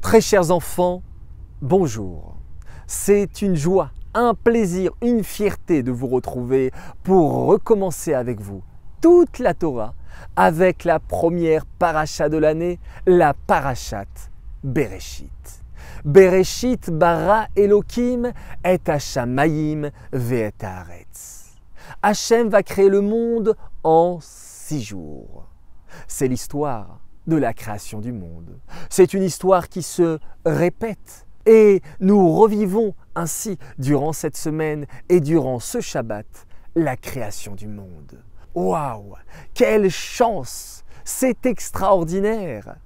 Très chers enfants, bonjour. C'est une joie, un plaisir, une fierté de vous retrouver pour recommencer avec vous toute la Torah avec la première paracha de l'année, la parachate Bereshit. Bereshit bara Elohim et Hashamayim ve'et haaretz. Hachem va créer le monde en 6 jours. C'est l'histoire de la création du monde. C'est une histoire qui se répète et nous revivons ainsi durant cette semaine et durant ce Shabbat la création du monde. Waouh! Quelle chance! C'est extraordinaire!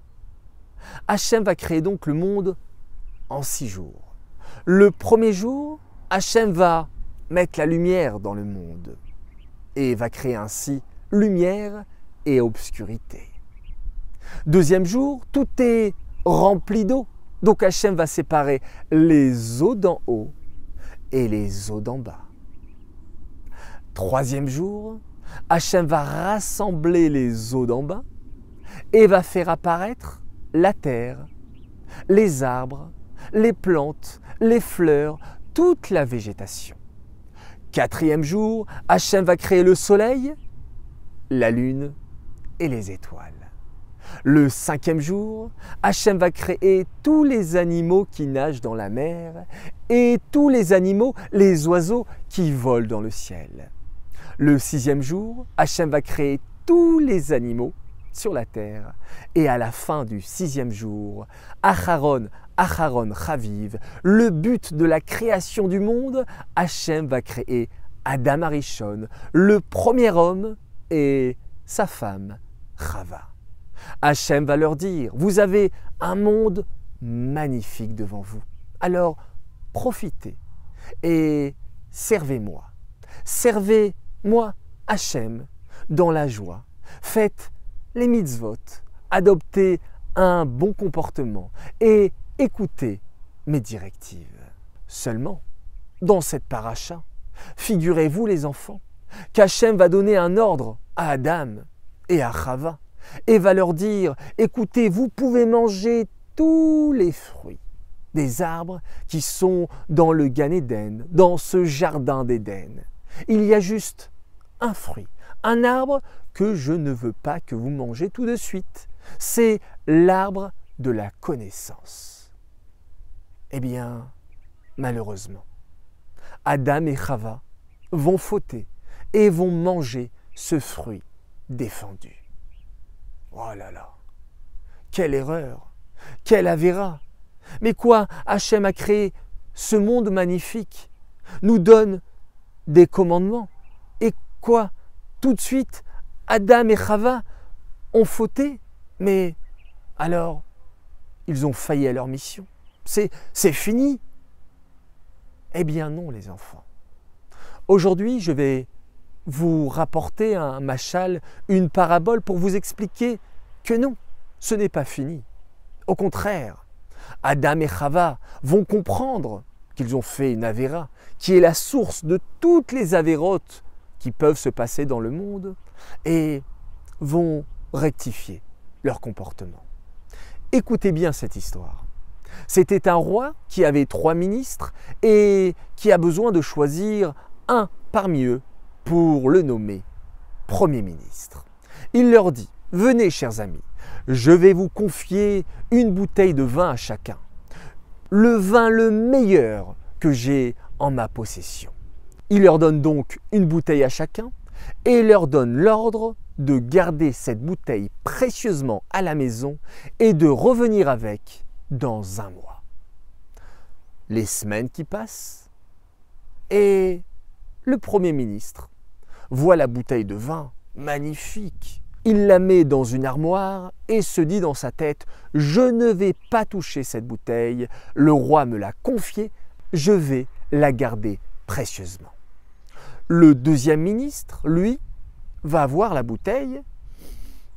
Hachem va créer donc le monde en 6 jours. Le premier jour, Hachem va mettre la lumière dans le monde et va créer ainsi lumière et obscurité. Deuxième jour, tout est rempli d'eau. Donc Hachem va séparer les eaux d'en haut et les eaux d'en bas. Troisième jour, Hachem va rassembler les eaux d'en bas et va faire apparaître la terre, les arbres, les plantes, les fleurs, toute la végétation. Quatrième jour, Hachem va créer le soleil, la lune et les étoiles. Le cinquième jour, Hachem va créer tous les animaux qui nagent dans la mer et tous les animaux, les oiseaux qui volent dans le ciel. Le sixième jour, Hachem va créer tous les animaux sur la terre. Et à la fin du sixième jour, Acharon Chaviv, le but de la création du monde, Hachem va créer Adam Arishon, le premier homme, et sa femme, Chava. Hachem va leur dire, vous avez un monde magnifique devant vous. Alors, profitez et servez-moi. Servez-moi, Hachem, dans la joie. Faites les mitzvot, adoptez un bon comportement et écoutez mes directives. Seulement, dans cette paracha, figurez-vous les enfants, qu'Hachem va donner un ordre à Adam et à Chava et va leur dire, écoutez, vous pouvez manger tous les fruits des arbres qui sont dans le Gan Eden, dans ce jardin d'Éden. Il y a juste un fruit, un arbre que je ne veux pas que vous mangez tout de suite. C'est l'arbre de la connaissance. Eh bien, malheureusement, Adam et Chava vont fauter et vont manger ce fruit défendu. Oh là là, quelle erreur, quelle avéra. Mais quoi, Hachem a créé ce monde magnifique, nous donne des commandements. Et quoi, tout de suite, Adam et Chava ont fauté. Mais alors, ils ont failli à leur mission. C'est fini. Eh bien non, les enfants. Aujourd'hui, je vais vous rapporter un machal, une parabole pour vous expliquer que non, ce n'est pas fini. Au contraire, Adam et Chava vont comprendre qu'ils ont fait une avéra, qui est la source de toutes les avérotes qui peuvent se passer dans le monde, et vont rectifier leur comportement. Écoutez bien cette histoire. C'était un roi qui avait 3 ministres et qui a besoin de choisir un parmi eux pour le nommer Premier ministre. Il leur dit, venez chers amis, je vais vous confier une bouteille de vin à chacun. Le vin le meilleur que j'ai en ma possession. Il leur donne donc une bouteille à chacun et leur donne l'ordre de garder cette bouteille précieusement à la maison et de revenir avec dans 1 mois. Les semaines qui passent et le Premier ministre voit la bouteille de vin magnifique. Il la met dans une armoire et se dit dans sa tête « Je ne vais pas toucher cette bouteille, le roi me l'a confiée, je vais la garder précieusement. » Le deuxième ministre, lui, va voir la bouteille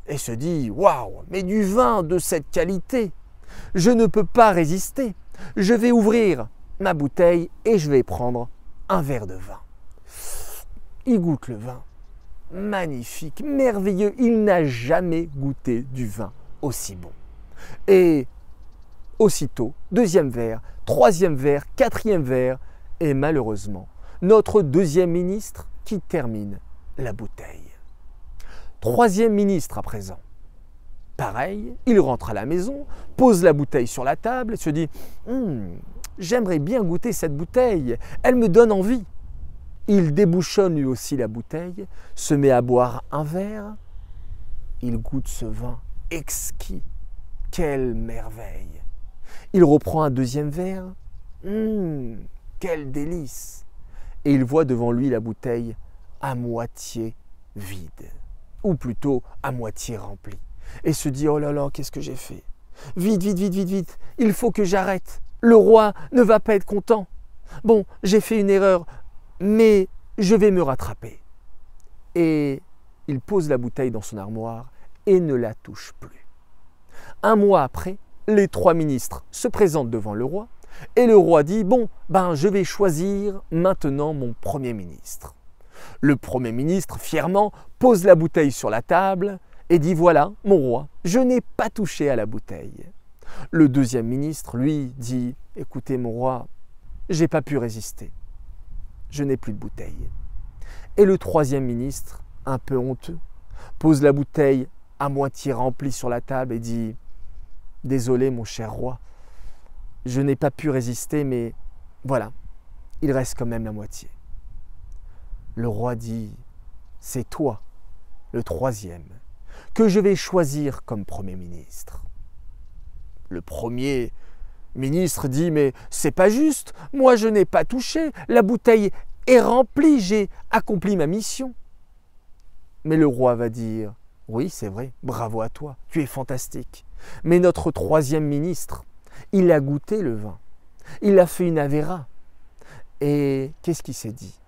et se dit « Waouh, mais du vin de cette qualité, je ne peux pas résister. Je vais ouvrir ma bouteille et je vais prendre un verre de vin. » Il goûte le vin. Magnifique, merveilleux. Il n'a jamais goûté du vin aussi bon. Et Aussitôt, deuxième verre, troisième verre, quatrième verre, et malheureusement, notre deuxième ministre qui termine la bouteille. Troisième ministre à présent. Pareil, il rentre à la maison, pose la bouteille sur la table et se dit « J'aimerais bien goûter cette bouteille, elle me donne envie ». Il débouchonne lui aussi la bouteille, se met à boire un verre. Il goûte ce vin exquis. Quelle merveille! Il reprend un deuxième verre. Quel délice! Et il voit devant lui la bouteille à moitié vide, ou plutôt à moitié remplie. Et se dit « Oh là là, qu'est-ce que j'ai fait? Vite, vite, vite, vite, vite, il faut que j'arrête. Le roi ne va pas être content. Bon, j'ai fait une erreur, mais je vais me rattraper. » Et il pose la bouteille dans son armoire et ne la touche plus. Un mois après, les trois ministres se présentent devant le roi et le roi dit « Bon, je vais choisir maintenant mon premier ministre. » Le premier ministre, fièrement, pose la bouteille sur la table et dit « Voilà, mon roi, je n'ai pas touché à la bouteille. » Le deuxième ministre, lui, dit « Écoutez, mon roi, j'ai pas pu résister. Je n'ai plus de bouteille. » Et le troisième ministre, un peu honteux, pose la bouteille à moitié remplie sur la table et dit « Désolé, mon cher roi, je n'ai pas pu résister, mais voilà, il reste quand même la moitié. » Le roi dit « C'est toi, le troisième, que je vais choisir comme Premier ministre. » Le premier ministre dit « Mais c'est pas juste, moi je n'ai pas touché, la bouteille est remplie, j'ai accompli ma mission. » Mais le roi va dire « Oui, c'est vrai, bravo à toi, tu es fantastique. Mais notre troisième ministre, il a goûté le vin, il a fait une avéra. Et qu'est-ce qu'il s'est dit?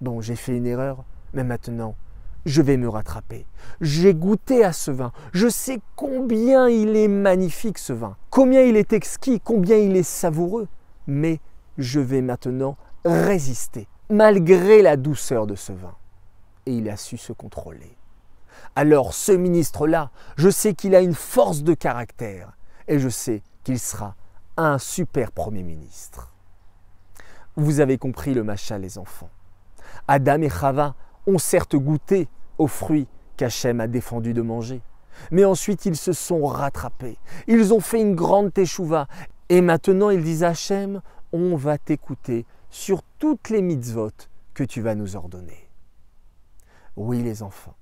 Bon, j'ai fait une erreur, mais maintenant, je vais me rattraper. J'ai goûté à ce vin. Je sais combien il est magnifique ce vin, combien il est exquis, combien il est savoureux. Mais je vais maintenant résister, malgré la douceur de ce vin. » Et il a su se contrôler. Alors ce ministre-là, je sais qu'il a une force de caractère et je sais qu'il sera un super Premier ministre. Vous avez compris le machal, les enfants. Adam et Chava ont certes goûté aux fruits qu'Hachem a défendu de manger, mais ensuite ils se sont rattrapés. Ils ont fait une grande teshuva et maintenant ils disent à Hachem, on va t'écouter sur toutes les mitzvot que tu vas nous ordonner. Oui, les enfants,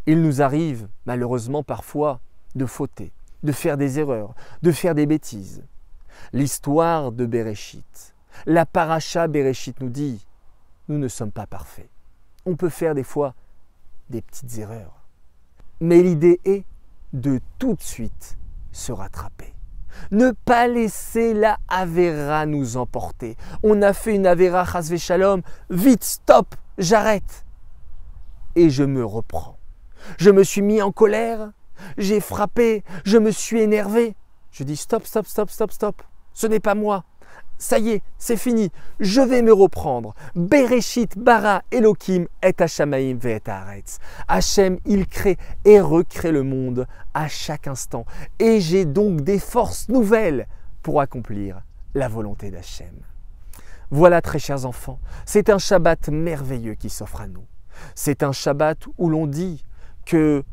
il nous arrive malheureusement parfois de fauter, de faire des erreurs, de faire des bêtises. L'histoire de Bereshit, la paracha Bereshit nous dit, nous ne sommes pas parfaits. On peut faire des fois des petites erreurs. Mais l'idée est de tout de suite se rattraper. Ne pas laisser la avéra nous emporter. On a fait une avéra, chas v'shalom, vite, stop, j'arrête. Et je me reprends. Je me suis mis en colère, j'ai frappé, je me suis énervé. Je dis stop, stop, stop, stop, stop. Ce n'est pas moi. Ça y est, c'est fini. Je vais me reprendre. Bereshit bara Elohim et Hashamaim ve'et haaretz. Hachem, il crée et recrée le monde à chaque instant. Et j'ai donc des forces nouvelles pour accomplir la volonté d'Hachem. Voilà, très chers enfants, c'est un Shabbat merveilleux qui s'offre à nous. C'est un Shabbat où l'on dit que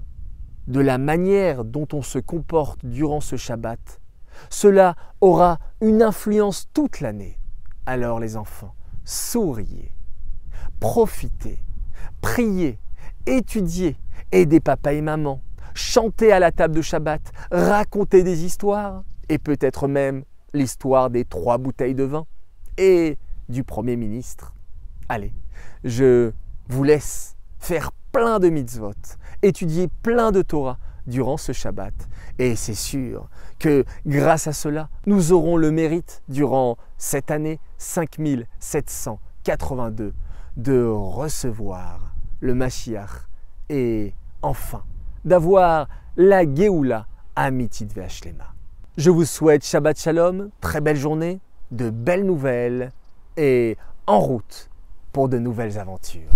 de la manière dont on se comporte durant ce Shabbat, cela aura une influence toute l'année. Alors les enfants, souriez, profitez, priez, étudiez, aidez papa et maman, chantez à la table de Shabbat, racontez des histoires et peut-être même l'histoire des 3 bouteilles de vin et du Premier ministre. Allez, je vous laisse faire plein de mitzvot, étudier plein de Torah durant ce Shabbat. Et c'est sûr que grâce à cela, nous aurons le mérite durant cette année 5782 de recevoir le Mashiach et enfin d'avoir la Géoula Amitit Ve'Ashlema. Je vous souhaite Shabbat Shalom, très belle journée, de belles nouvelles et en route pour de nouvelles aventures.